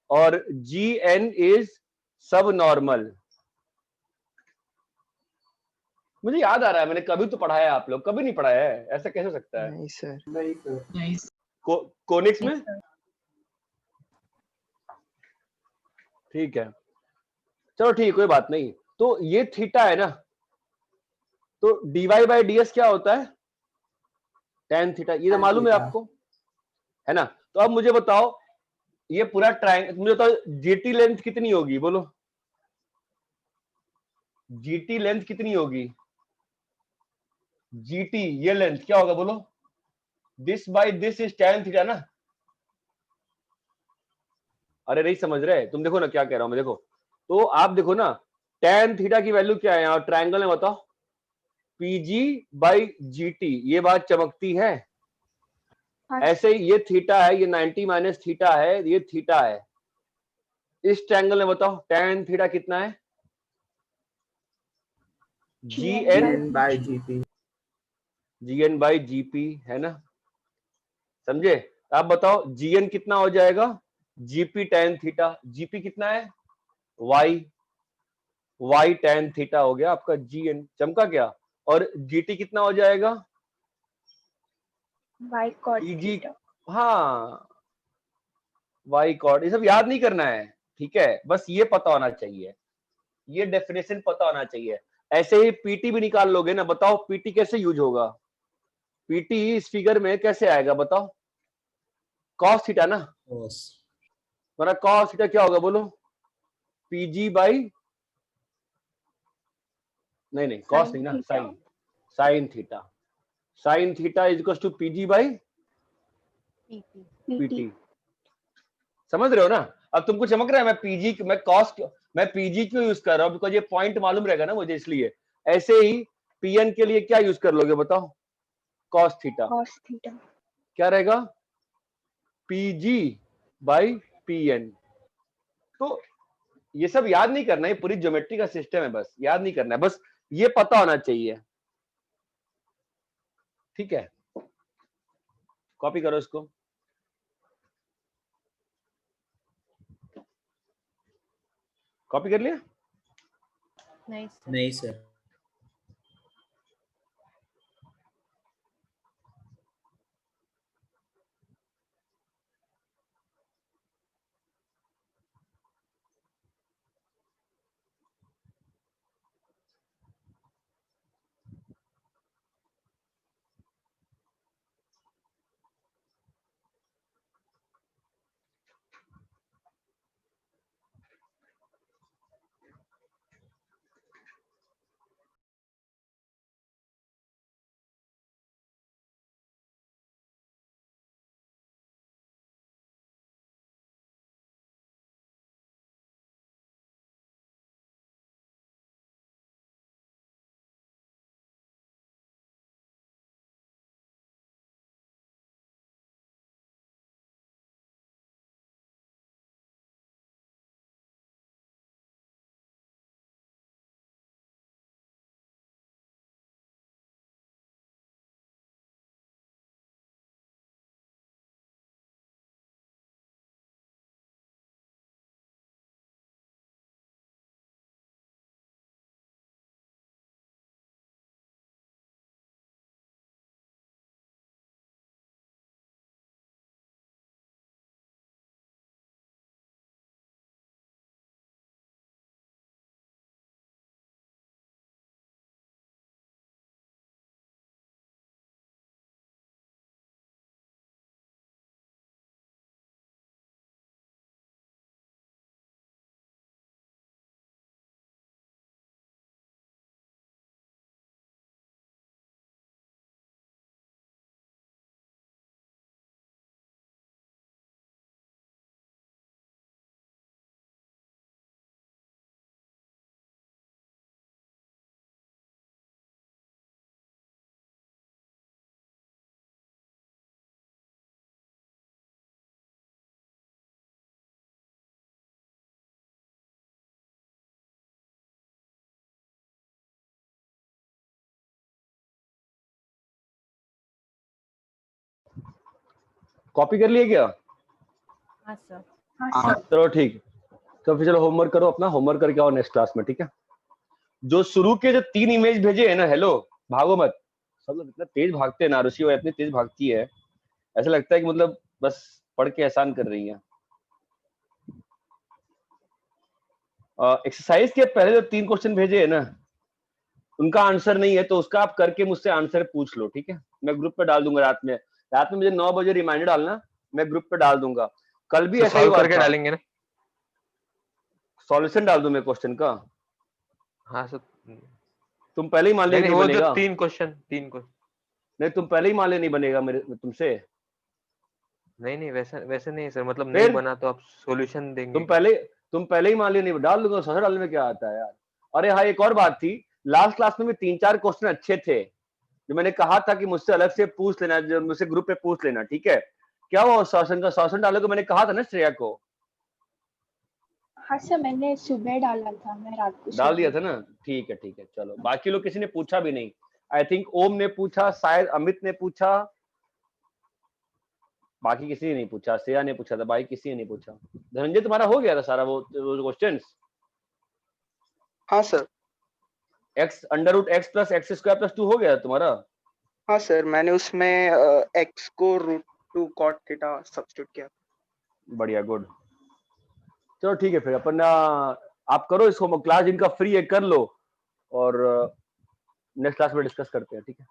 और gn इज सब नॉर्मल। मुझे याद आ रहा है मैंने कभी तो पढ़ाया है, आप लोग कभी नहीं पढ़ाया है, ऐसा कैसे हो सकता है? नहीं सर। कोनिक्स में? ठीक है, चलो ठीक है, कोई बात नहीं। तो ये थीटा है ना, तो dy बाई ds क्या होता है? tan थीटा, ये तो मालूम है आपको, है ना? तो अब मुझे बताओ, ये पूरा ट्रायंगल, मुझे बताओ जीटी लेंथ कितनी होगी, बोलो जीटी लेंथ कितनी होगी? जीटी ये लेंथ क्या होगा बोलो? This by this is tan theta ना। अरे नहीं समझ रहे तुम, देखो ना क्या कह रहा हूं मैं, देखो तो आप देखो ना, tan थीटा की वैल्यू क्या है यहाँ ट्रायंगल में, बताओ? pg बाई जीटी, ये बात चमकती है। हाँ ऐसे ही ये थीटा है, ये 90 माइनस थीटा है, ये थीटा है। इस ट्रायंगल में बताओ tan थीटा कितना है? GN bye GP. gn by GP, है ना? समझे? आप बताओ gn कितना हो जाएगा? gp tan theta. gp कितना है? y tan थीटा हो गया आपका gn, चमका क्या? और gt कितना हो जाएगा? Y cot eg, theta। हाँ y cot। ये सब याद नहीं करना है, ठीक है? बस ये पता होना चाहिए, ये डेफिनेशन पता होना चाहिए। ऐसे ही पीटी भी निकाल लोगे ना, बताओ पीटी कैसे यूज होगा? पीटी इस फिगर में कैसे आएगा बताओ? cos थीटा ना, हमारा cos थीटा क्या होगा बोलो? pg बाई, नहीं नहीं cos नहीं ना, Sin sine, theta। Sine theta. Sine theta is equal to PG by PT PT. समझ रहे हो ना? अब तुमको चमक रहा है मैं पीजी क्यों यूज कर रहा हूँ? बिकॉज ये पॉइंट मालूम रहेगा ना मुझे, इसलिए। ऐसे ही पीएन के लिए क्या यूज कर लोगे बताओ? Cos theta. Cos theta. क्या रहेगा? PG by PN. तो ये सब याद नहीं करना है, पूरी ज्योमेट्री का सिस्टम है, बस याद नहीं करना है, बस ये पता होना चाहिए। ठीक है, कॉपी करो इसको। कॉपी कर लिया? नहीं सर। कॉपी कर लिए क्या? हाँ सर। चलो ठीक, तो फिर चलो होमवर्क करो अपना, होमवर्क करके आओ नेक्स्ट क्लास में, ठीक है? जो शुरू के जो 3 इमेज भेजे है ना, हेलो भागो मत। सब लोग इतना तेज भागते हैं ना, ऋषि वो इतनी तेज भागती है, ऐसा लगता है कि मतलब बस पढ़ के एहसान कर रही है। एक्सरसाइज के पहले जो 3 क्वेश्चन भेजे है ना, उनका आंसर नहीं है तो उसका आप करके मुझसे आंसर पूछ लो, ठीक है? मैं ग्रुप पे डाल दूंगा रात में मुझे 9 बजे रिमाइंडर डालना, मैं ग्रुप पे डाल दूंगा। कल भी तो ऐसा ही सॉल्व हुआ करके था। डालेंगे ना? सॉल्यूशन डाल दूं मैं क्वेश्चन का? हाँ सर। तुम पहले ही मान नहीं लिया नहीं, नहीं वो जो बनेगा। 3 क्वेश्चन नहीं, तुम पहले ही मान लिया नहीं बनेगा मेरे तुमसे। नहीं वैसे वैसे नहीं सर, मतलब नहीं फिर बना तो आप सॉल्यूशन देंगे तुम क्या? पहले ही मान लिया नहीं, डाल दूंगा। सॉल्यूशन डालने में क्या आता है यार? अरे हाँ, एक और बात थी, लास्ट क्लास में भी 3-4 क्वेश्चन अच्छे थे जो मैंने कहा था कि मुझसे अलग से पूछ लेना, जो मुझसे ग्रुप पे पूछ लेना, ठीक है? क्या वो सॉल्यूशन डालोगे? मैंने कहा था ना श्रेया को। हाँ सर, मैंने सुबह डाला था, मैं रात को सो डाल दिया गई। था ना? ठीक है ठीक है, चलो। बाकी लोग किसी ने पूछा भी नहीं। आई थिंक ओम ने पूछा, शायद अमित ने पूछा, बाकी किसी ने नहीं पूछा। श्रेया ने पूछा था, बाकी किसी ने नहीं पूछा। धनंजय तुम्हारा हो गया था सारा वो क्वेश्चंस? हाँ sir. x under root x plus x square plus 2 हो गया तुम्हारा? हाँ सर, मैंने उसमें x को √2 cot थीटा सब्स्टिट्यूट किया। बढ़िया, गुड। चलो ठीक है, फिर अपन आप करो इसको, क्लास जिनका फ्री है कर लो, और नेक्स्ट क्लास में डिस्कस करते हैं, ठीक है?